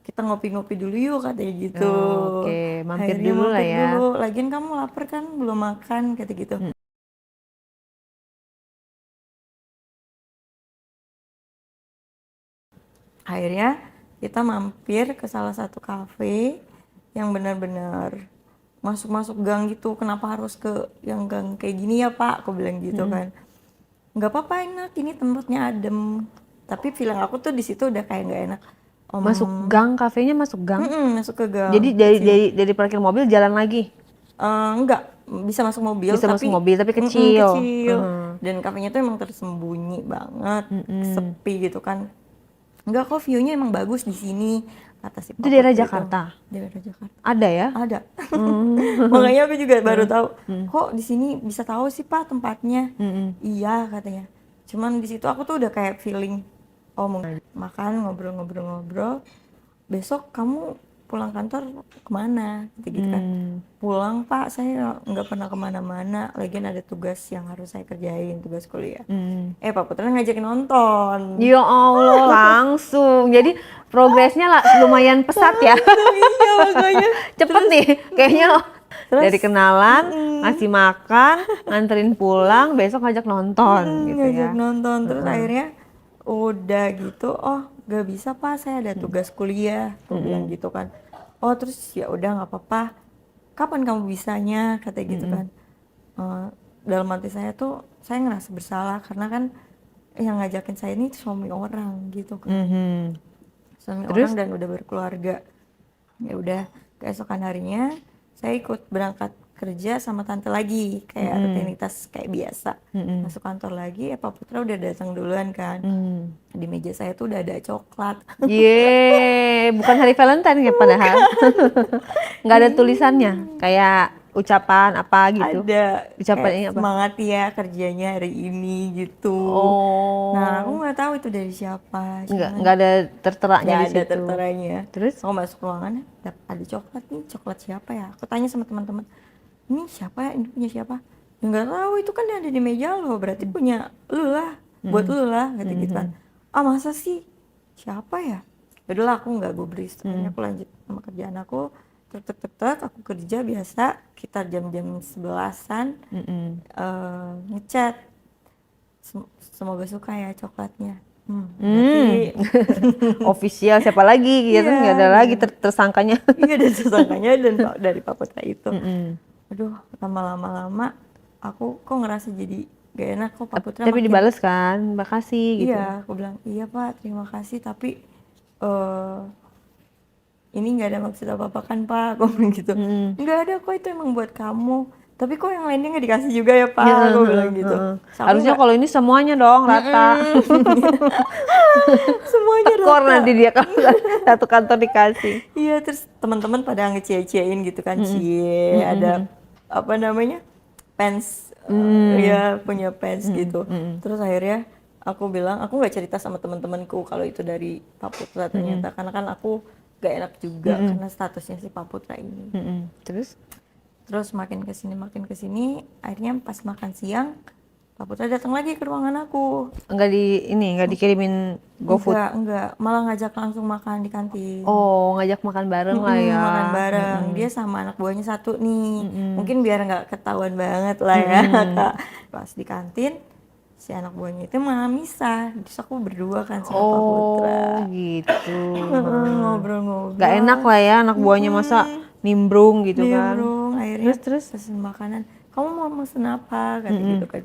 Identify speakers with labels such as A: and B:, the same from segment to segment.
A: kita ngopi-ngopi dulu yuk katanya gitu.
B: Oke, mampir
A: Akhirnya
B: dulu lah
A: mampir
B: ya.
A: dulu. Lagian kamu lapar kan belum makan kata gitu. Akhirnya kita mampir ke salah satu kafe yang benar-benar masuk-masuk gang gitu. Kenapa harus ke yang gang kayak gini ya Pak? Aku bilang gitu kan. Nggak apa-apa, enak, ini tempatnya adem. Tapi feeling aku tuh di situ udah kayak nggak enak.
B: Masuk gang, kafenya masuk gang.
A: Masuk ke gang
B: Jadi
A: kecil.
B: dari parkir mobil jalan lagi.
A: Enggak, bisa masuk mobil
B: Bisa masuk
A: tapi
B: mobil tapi kecil.
A: kecil. Dan kafenya tuh emang tersembunyi banget, sepi gitu kan. Enggak kok, view-nya emang bagus di sini, kata si
B: Itu
A: Pak
B: daerah
A: Putra itu.
B: Jakarta.
A: Daerah Jakarta.
B: Ada ya?
A: Ada. Makanya aku juga baru tahu. Kok di sini bisa tahu sih Pak tempatnya? Iya katanya. Cuman di situ aku tuh udah kayak feeling, oh mungkin makan ngobrol-ngobrol-ngobrol. Besok kamu pulang kantor kemana? Gitu kan. Pulang Pak, saya nggak pernah kemana-mana. Lagian ada tugas yang harus saya kerjain, tugas kuliah. Pak Putra ngajakin nonton.
B: Ya Allah, langsung. Jadi progresnya lah lumayan pesat ya.
A: Iya makanya.
B: Cepet nih, kayaknya
A: Terus
B: dari kenalan, ngasih makan, nganterin pulang, besok ngajak nonton gitu
A: ngajak
B: ya.
A: nonton. Terus akhirnya udah gitu, oh gak bisa Pak, saya ada tugas kuliah. Aku bilang gitu kan. Oh terus ya udah nggak apa-apa. Kapan kamu bisanya? Kata gitu kan. Dalam hati saya tuh saya ngerasa bersalah karena kan yang ngajakin saya ini suami orang gitu kan. Suami
B: Terus?
A: orang dan udah berkeluarga. Ya udah, keesokan harinya saya ikut berangkat kerja sama tante lagi, kayak rutinitas kayak biasa. Masuk kantor lagi, Pak Putra udah datang duluan kan. Di meja saya tuh udah ada coklat.
B: Yeay, bukan hari Valentine ya padahal. Nggak ada tulisannya, kayak ucapan apa gitu.
A: Ada
B: Ucapan
A: kayak
B: ini apa?
A: semangat ya kerjanya hari ini gitu. Nah, aku
B: Oh,
A: nggak tahu itu dari siapa, cuman
B: nggak ada terteranya
A: nggak
B: di
A: ada
B: situ.
A: terteranya.
B: Terus?
A: Aku masuk ruangannya, ada coklat nih, coklat siapa ya? Aku tanya sama teman-teman, ini siapa ya? Ini punya siapa? Ya nggak tahu, itu kan ada di meja lo, berarti punya lu lah, buat lu lah, kata gitu kan. Ah masa sih? Siapa ya? Yaudahlah aku nggak gubris, akhirnya aku lanjut sama kerjaan aku, tek aku kerja biasa, sekitar jam-jam 11-an, ngechat, semoga suka ya coklatnya. Berarti
B: Official siapa lagi gitu,
A: iya,
B: nggak ada lagi tersangkanya.
A: iya dan tersangkanya dan dari Pak Putra itu. Aduh, lama-lama aku kok ngerasa jadi gak enak kok Pak Putra
B: Tapi
A: makin.
B: dibales kan, makasih gitu.
A: Iya, aku bilang iya Pak, terima kasih tapi eh ini nggak ada maksud apa-apa kan Pak, aku bilang gitu. Nggak ada kok, itu emang buat kamu. Tapi kok yang lainnya nggak dikasih juga ya Pak, aku bilang gitu. So, aku
B: Harusnya
A: nggak
B: kalau ini semuanya dong rata.
A: semuanya
B: Tekor
A: rata.
B: nanti dia kalau satu kantor dikasih.
A: Iya, terus teman-teman pada ngecie-ciein gitu kan, cie ada apa namanya, fans, ya punya fans gitu. Terus akhirnya aku bilang aku nggak cerita sama teman-temanku kalau itu dari Pak Putra ternyata, karena kan aku gak enak juga karena statusnya si Pak Putra ini.
B: Terus?
A: Terus makin kesini, akhirnya pas makan siang Pak Putra datang lagi ke ruangan aku.
B: Nggak dikirimin GoFood.
A: Enggak, malah ngajak langsung makan di kantin.
B: Oh, ngajak makan bareng lah ya.
A: Makan bareng. Dia sama anak buahnya satu nih. Mungkin biar nggak ketahuan banget lah ya, Kak. Pas di kantin, si anak buahnya itu malah misah. Terus aku berdua kan sama Pak Putra.
B: Oh, gitu.
A: Ngobrol-ngobrol.
B: Nggak enak lah ya anak buahnya masa nimbrung gitu kan.
A: Nimbrung. Akhirnya
B: Terus?
A: pesen makanan. Kamu mau pesen apa? Kata gitu kan.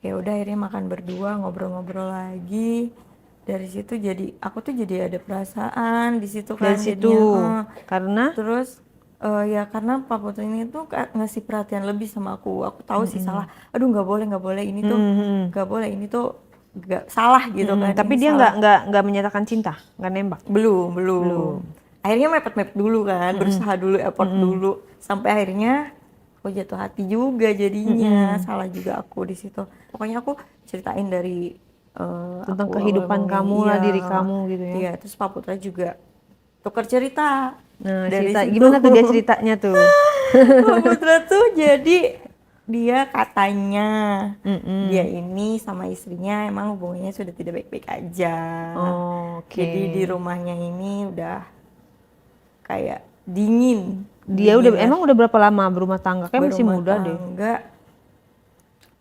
A: Ya udah akhirnya makan berdua, ngobrol-ngobrol lagi. Dari situ jadi aku tuh jadi ada perasaan di situ kan
B: Dari situ.
A: jadinya.
B: Karena
A: Terus ya karena Pak Putra ini tuh ngasih perhatian lebih sama aku. Aku tahu sih salah. Aduh nggak boleh ini tuh nggak boleh, ini tuh nggak salah gitu kan.
B: tapi
A: Ini
B: dia
A: salah.
B: nggak menyatakan cinta, nggak nembak.
A: Belum. Akhirnya mepet-mepet dulu kan, berusaha dulu, effort dulu, sampai akhirnya aku jatuh hati juga jadinya. Salah juga aku di situ. Pokoknya aku ceritain dari
B: Tentang
A: aku
B: kehidupan
A: awal
B: kamu lah, diri kamu gitu ya.
A: Iya, terus Pak Putra juga tukar cerita
B: Nah,
A: dari
B: cerita
A: situ.
B: gimana tuh dia ceritanya tuh?
A: Pak Putra tuh jadi dia katanya
B: Mm-mm.
A: dia ini sama istrinya emang hubungannya sudah tidak baik-baik aja.
B: Oh, oke.
A: Jadi di rumahnya ini udah kayak dingin.
B: Dia
A: Dingin lah.
B: emang udah berapa lama berumah tangga? Kayak masih
A: Berumah
B: muda deh.
A: tangga,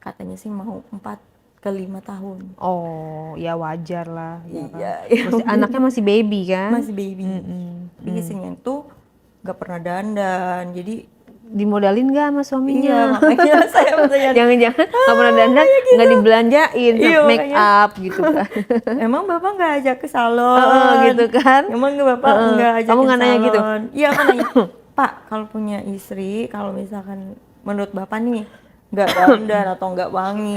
A: katanya sih mau 4 ke 5 tahun.
B: Oh, ya wajar lah. Ya kan?
A: Iya,
B: Masih, anaknya masih baby kan?
A: masih baby. Tapi istrinya tuh gak pernah dandan, jadi
B: Dimodalin gak sama
A: iya
B: suaminya?
A: makanya saya bertanya,
B: Jangan-jangan nggak pernah dandan, nggak dibelanjain,
A: Iya,
B: make
A: makanya.
B: up gitu kan?
A: emang bapak nggak ajak ke salon?
B: Gitu kan?
A: Emang bapak nggak ajak
B: Kamu
A: ke
B: nggak nanya
A: salon?
B: gitu?
A: Iya aku nanya, Pak kalau punya istri, kalau misalkan menurut bapak nih nggak dandan atau nggak wangi,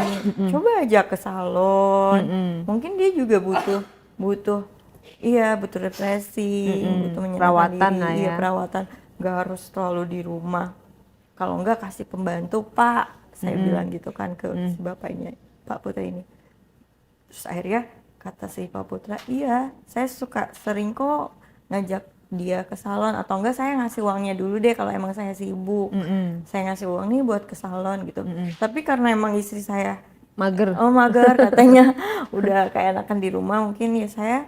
A: coba ajak ke salon. Mungkin dia juga butuh butuh refreshing, butuh menyenangkan
B: Perawatan
A: diri,
B: lah
A: iya
B: ya.
A: perawatan, nggak harus selalu di rumah. Kalau enggak kasih pembantu Pak, saya bilang gitu kan ke si bapaknya Pak Putra ini. Terus akhirnya kata si Pak Putra, iya saya suka sering kok ngajak dia ke salon, atau enggak saya ngasih uangnya dulu deh kalau emang saya sibuk. Saya ngasih uang nih buat ke salon gitu. Tapi karena emang istri saya
B: Mager.
A: mager katanya udah kayak enakan di rumah, mungkin ya saya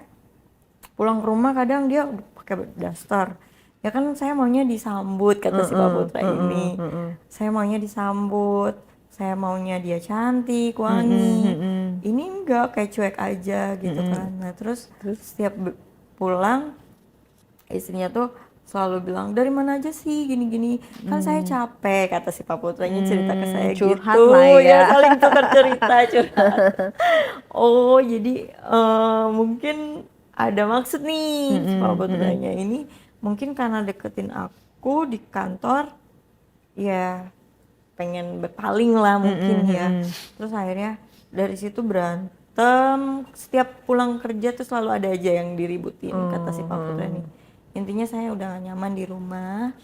A: pulang ke rumah kadang dia udah pakai daster. Ya kan saya maunya disambut kata si Pak Putra ini. Saya maunya disambut, saya maunya dia cantik, wangi. Ini enggak, kayak cuek aja gitu kan. Nah terus setiap pulang istrinya tuh selalu bilang, dari mana aja sih gini-gini, kan saya capek kata si Pak Putranya cerita ke saya
B: curhat
A: gitu.
B: lah ya.
A: Saling tukar cerita, curhat. Oh jadi mungkin ada maksud nih si Pak Putranya ini, mungkin karena deketin aku di kantor, ya pengen berpaling lah mungkin ya. Terus akhirnya dari situ berantem, setiap pulang kerja tuh selalu ada aja yang diributin kata si Pak Putra nih. Intinya saya udah gak nyaman di rumah.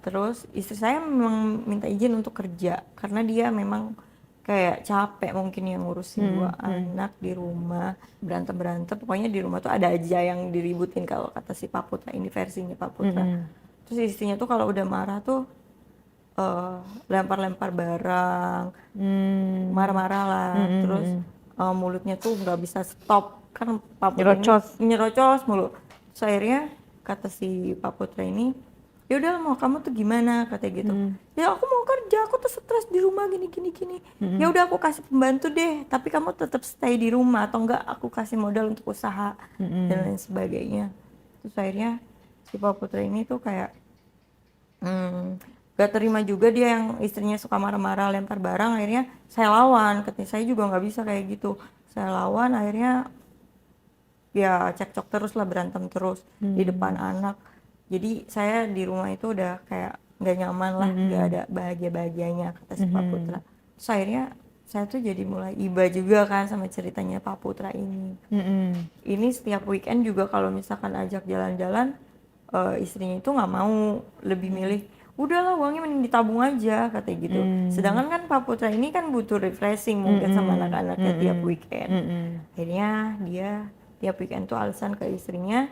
A: Terus istri saya memang minta izin untuk kerja karena dia memang kayak capek mungkin yang ngurusin 2 anak di rumah, berantem pokoknya di rumah tuh ada aja yang diributin kalau kata si Pak Putra ini, versinya Pak Putra. Terus istrinya tuh kalau udah marah tuh lempar-lempar barang, marah-marah lah, terus mulutnya tuh nggak bisa stop kan Pak Putra ini nyerocos mulu. Terus akhirnya kata si Pak Putra ini, ya udah mau kamu tuh gimana katanya gitu. Ya aku mau kerja, aku tuh stres di rumah gini. Ya udah aku kasih pembantu deh, tapi kamu tetap stay di rumah atau enggak aku kasih modal untuk usaha dan lain sebagainya. Terus akhirnya si Pak Putra ini tuh kayak gak terima juga dia yang istrinya suka marah-marah lempar barang. Akhirnya saya lawan, katanya saya juga nggak bisa kayak gitu. Saya lawan, akhirnya ya cekcok terus lah, berantem terus di depan anak. Jadi saya di rumah itu udah kayak nggak nyaman lah, nggak ada bahagia-bahagianya kata si Pak Putra. Terus akhirnya saya tuh jadi mulai iba juga kan sama ceritanya Pak Putra ini. Ini setiap weekend juga kalau misalkan ajak jalan-jalan, istrinya itu nggak mau, lebih milih udahlah uangnya mending ditabung aja katanya gitu. Sedangkan kan Pak Putra ini kan butuh refreshing mungkin sama anak-anaknya tiap weekend. Akhirnya dia tiap weekend tuh alasan ke istrinya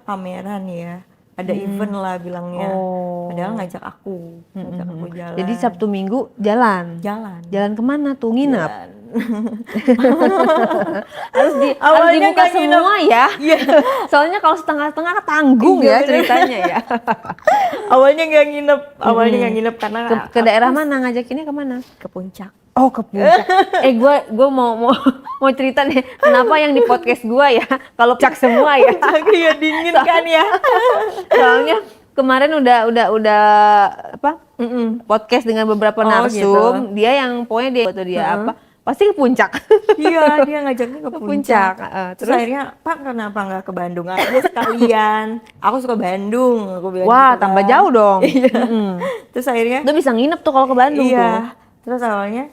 A: pameran ya, ada event lah bilangnya. Padahal ngajak aku jalan.
B: Jadi Sabtu Minggu jalan kemana tuh, nginep?
A: Jalan.
B: harus
A: Awalnya
B: dibuka
A: nggak nginep.
B: semua ya.
A: Iya.
B: Soalnya kalau setengah-setengah tanggung
A: Iya,
B: ya
A: bener.
B: ceritanya ya.
A: Awalnya nggak nginep karena
B: Ke daerah mana ngajakinnya, kemana?
A: ke puncak.
B: Oh, ke puncak. Gue mau cerita nih, kenapa yang di podcast gue ya kalau puncak semua ya.
A: Puncak ya dingin kan ya.
B: Soalnya kemarin udah podcast dengan beberapa narsum,
A: gitu.
B: dia yang pokoknya dia pasti ke puncak.
A: Iya, dia ngajaknya ke puncak. Terus
B: Terus
A: akhirnya, Pak kenapa nggak ke Bandung aja sekalian? Aku suka Bandung, aku bilang
B: wah,
A: gitu
B: tambah
A: kan.
B: jauh dong.
A: Iya. Terus akhirnya
B: Lu bisa nginep tuh kalau ke Bandung tuh.
A: iya. Terus awalnya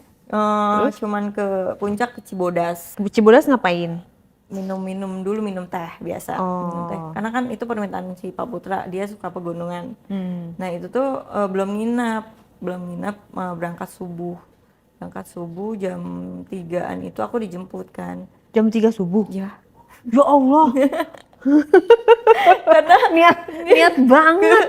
A: cuman ke puncak, ke Cibodas.
B: Ke Cibodas ngapain?
A: Minum dulu, minum teh biasa. Minum teh. Karena kan itu permintaan si Pak Putra, dia suka pegunungan. Nah itu tuh belum nginep, berangkat subuh jam 3-an itu aku dijemput kan.
B: Jam 3 subuh?
A: Ya
B: Ya Allah.
A: Karena
B: niat banget.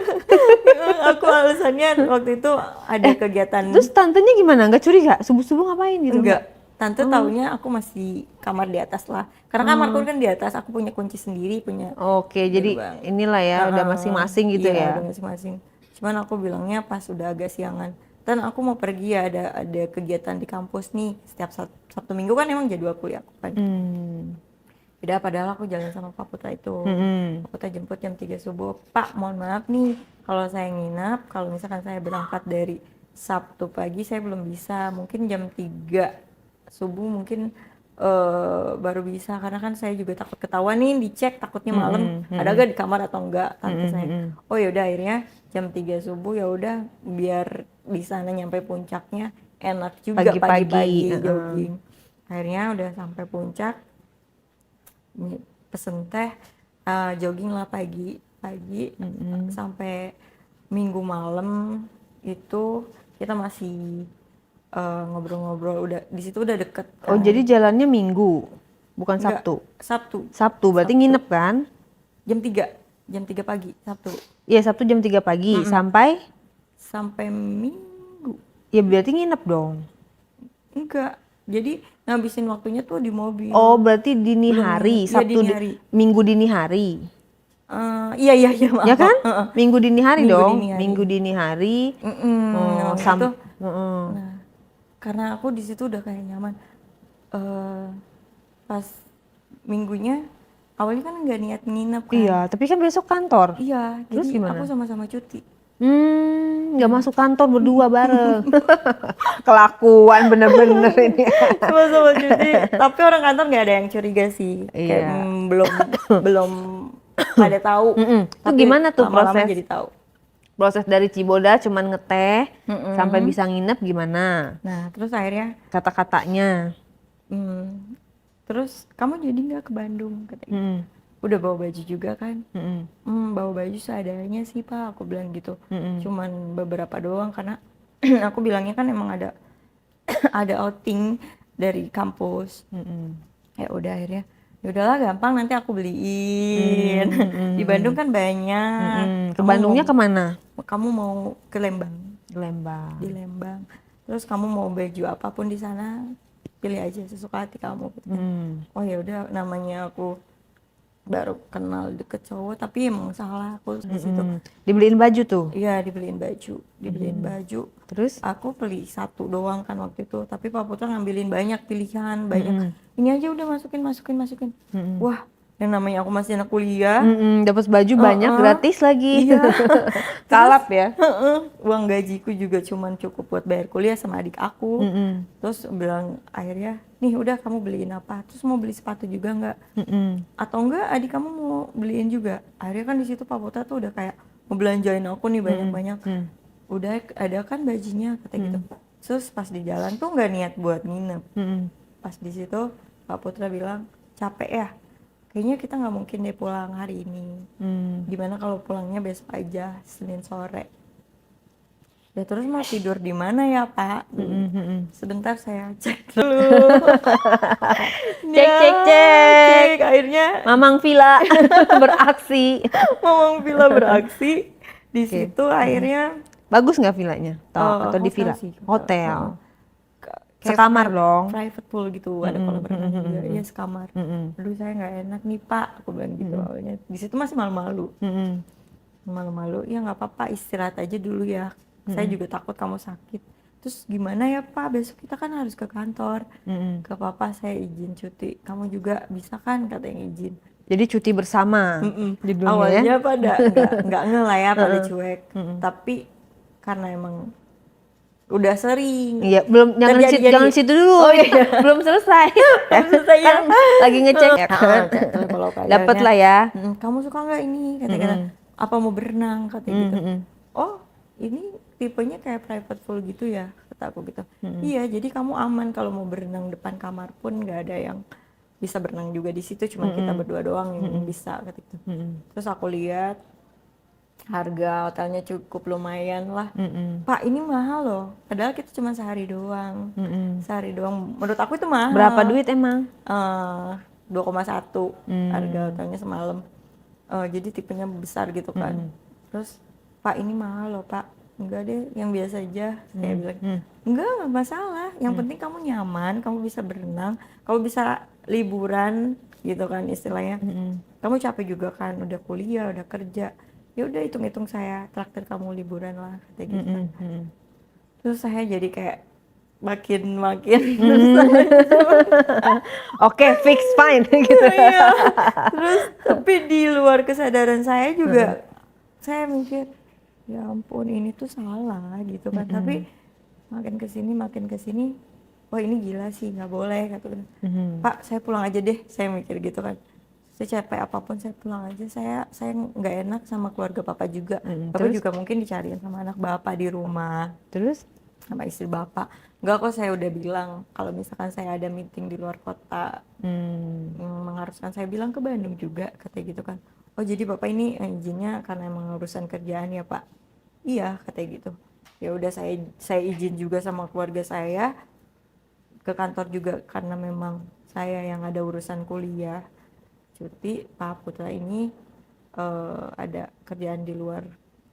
A: aku alasannya waktu itu ada kegiatan.
B: Terus tantenya gimana? Nggak curiga? Subuh-subuh ngapain gitu?
A: Enggak, tante taunya aku masih kamar di atas lah. Karena kamarku kan di atas, aku punya kunci sendiri, punya
B: Oke, jadi
A: gerbang.
B: inilah ya udah masing-masing gitu
A: Iya,
B: ya.
A: udah masing-masing. Cuman aku bilangnya pas udah agak siangan. Dan aku mau pergi ya, ada kegiatan di kampus nih. Setiap Sabtu Minggu kan emang jadwal kuliah aku kan. Udah, padahal aku jalan sama Pak Putra itu. Pak Putra jemput jam 3 subuh. Pak, mohon maaf nih, kalau saya nginap, kalau misalkan saya berangkat dari Sabtu pagi, saya belum bisa. Mungkin jam 3 subuh mungkin baru bisa. Karena kan saya juga takut ketahuan nih, dicek takutnya malam. Ada gak di kamar atau enggak, tante saya. Oh yaudah, akhirnya jam 3 subuh ya udah, biar di sana nyampe puncaknya enak juga pagi-pagi jogging. Akhirnya udah sampai puncak, pesen teh, jogging lah pagi sampai Minggu malam itu kita masih ngobrol-ngobrol, udah di situ udah deket
B: Oh,
A: kan.
B: jadi jalannya Minggu, bukan
A: Enggak,
B: Sabtu.
A: Sabtu
B: Berarti nginep kan?
A: jam 3 pagi Sabtu
B: Iya, Sabtu jam 3 pagi sampai
A: sampai Minggu.
B: ya berarti nginep dong.
A: Enggak, jadi ngabisin waktunya tuh di mobil.
B: Oh, berarti dini hari,
A: Iya,
B: Sabtu
A: dini hari.
B: Minggu dini hari.
A: Iya maaf.
B: Ya kan? Minggu dini hari
A: Minggu
B: dong.
A: dini hari.
B: Minggu dini hari.
A: Nah, waktu itu,
B: Heeh.
A: nah, karena aku di situ udah kayak nyaman. Pas minggunya awalnya kan nggak niat nginep kan.
B: Iya, tapi kan besok kantor.
A: Iya,
B: Terus
A: jadi
B: gimana?
A: aku sama-sama cuti.
B: Nggak masuk kantor berdua bareng. Kelakuan bener-bener ini.
A: Sama-sama cuti. Tapi orang kantor nggak ada yang curiga sih. Kayak
B: Iya.
A: belum pada tahu.
B: Itu gimana tuh
A: lama-lama
B: proses?
A: jadi tahu.
B: Proses dari Ciboda cuman ngeteh sampai bisa nginep gimana?
A: Nah, terus akhirnya
B: Kata-katanya.
A: terus kamu jadi nggak ke Bandung katanya. Udah bawa baju juga kan. Bawa baju seadanya sih Pak, aku bilang gitu. Cuman beberapa doang karena aku bilangnya kan emang ada ada outing dari kampus. Ya udah, akhirnya ya udahlah gampang, nanti aku beliin. Di Bandung kan banyak.
B: Ke Bandungnya kemana?
A: Kamu mau ke Lembang?
B: Lembang.
A: Di Lembang. Terus kamu mau baju apapun di sana, pilih aja sesuka hati kamu gitu kan. Oh ya udah, namanya aku baru kenal deket cowok, tapi emang salah aku di situ.
B: Dibeliin baju tuh.
A: Iya, dibeliin baju.
B: Terus?
A: Aku beli satu doang kan waktu itu, tapi Pak Putra ngambilin banyak pilihan, banyak. Ini aja udah masukin. Wah, yang namanya aku masih anak kuliah.
B: Dapat baju banyak gratis lagi.
A: Iya.
B: Kalap ya.
A: Uang gajiku juga cuman cukup buat bayar kuliah sama adik aku. Terus bilang akhirnya, nih udah kamu beliin apa? Terus mau beli sepatu juga nggak? Atau enggak adik kamu mau beliin juga? Akhirnya kan di situ Pak Putra tuh udah kayak mau belanjain aku nih banyak-banyak. Udah ada kan bajunya kata gitu. Terus pas di jalan tuh nggak niat buat nginep. Pas di situ Pak Putra bilang, capek ya? Kayaknya kita nggak mungkin deh pulang hari ini. Gimana kalau pulangnya besok aja, Senin sore? Ya terus mau tidur di mana ya Pak? Sebentar saya cek dulu.
B: Cek.
A: Akhirnya
B: Mamang Villa beraksi.
A: Mamang Villa beraksi. Di situ akhirnya
B: Bagus nggak villanya? Atau di villa?
A: sih.
B: Hotel.
A: Kayak
B: Sekamar dong.
A: Private pool gitu, ada kolam renang juga. Iya, sekamar. Aduh, saya nggak enak nih Pak, aku bilang gitu awalnya. Di situ masih malu-malu. Malu-malu, ya nggak apa-apa, istirahat aja dulu ya. Saya juga takut kamu sakit. Terus gimana ya Pak, besok kita kan harus ke kantor. Ke Papa saya izin cuti. Kamu juga bisa kan, katanya izin.
B: Jadi cuti bersama. Judulnya
A: Awalnya
B: ya.
A: pada nggak nge lah ya, pada cuek. Tapi karena emang udah sering.
B: Iya, belum jangan situ dulu.
A: Oh, iya.
B: Belum selesai.
A: Selesai ya.
B: Kan lagi ngecek ya kan.
A: Kalau keadaannya,
B: Dapat lah ya.
A: Kamu suka nggak ini? Kata-kata apa mau berenang? Katanya gitu. Oh, ini tipenya kayak private pool gitu ya, kata aku gitu. Iya, jadi kamu aman kalau mau berenang depan kamar pun nggak ada yang bisa berenang juga di situ, cuma kita berdua doang yang bisa, kata gitu. Terus aku lihat harga hotelnya cukup lumayan lah. Pak, ini mahal loh. Padahal kita cuma sehari doang. Sehari doang. Menurut aku itu mahal.
B: Berapa duit emang?
A: 2,1 harga hotelnya semalam. jadi tipenya besar gitu kan. Terus Pak ini mahal loh Pak, enggak deh yang biasa aja, saya bilang. Enggak masalah, yang penting kamu nyaman, kamu bisa berenang, kamu bisa liburan gitu kan istilahnya. Kamu capek juga kan, udah kuliah, udah kerja, ya udah hitung-hitung saya traktir kamu liburan lah kayak gitu kan. Terus saya jadi kayak makin
B: Oke, fix, fine gitu.
A: iya. Terus tapi di luar kesadaran saya juga saya mikir ya ampun ini tuh salah gitu kan. Tapi makin kesini wah ini gila sih nggak boleh kata kan. Pak saya pulang aja deh, saya mikir gitu kan. Saya capek apapun saya pulang aja, saya nggak enak sama keluarga Papa juga. Bapak
B: Terus?
A: juga mungkin dicariin sama anak Bapak di rumah
B: Terus?
A: sama istri Bapak. Enggak kok, saya udah bilang kalau misalkan saya ada meeting di luar kota yang mengharuskan saya bilang ke Bandung juga katanya gitu kan. Oh jadi Bapak ini izinnya karena emang urusan kerjaan ya Pak. Iya katanya gitu. Ya udah saya izin juga sama keluarga saya ke kantor juga karena memang saya yang ada urusan kuliah cuti. Pak Putra ini ada kerjaan di luar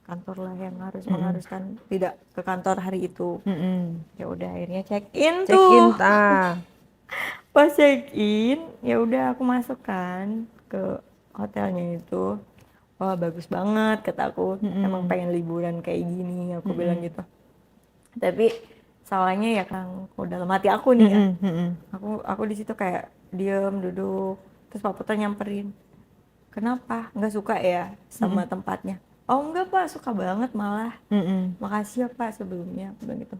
A: kantor lah yang harus mengharuskan tidak ke kantor hari itu. Ya udah akhirnya check in
B: Check
A: tuh.
B: in,
A: Pas check in ya udah aku masuk kan ke hotelnya itu. Wah bagus banget kata aku, emang pengen liburan kayak gini aku bilang gitu. Tapi salahnya ya Kang, dalam hati aku nih ya, aku di situ kayak diem duduk, terus Pak Putra nyamperin, kenapa nggak suka ya sama tempatnya? Oh enggak Pak, suka banget malah. Makasih ya Pak sebelumnya, aku bilang gitu.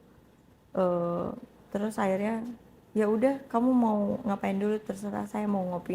A: Terus akhirnya ya udah kamu mau ngapain dulu terserah, saya mau ngopi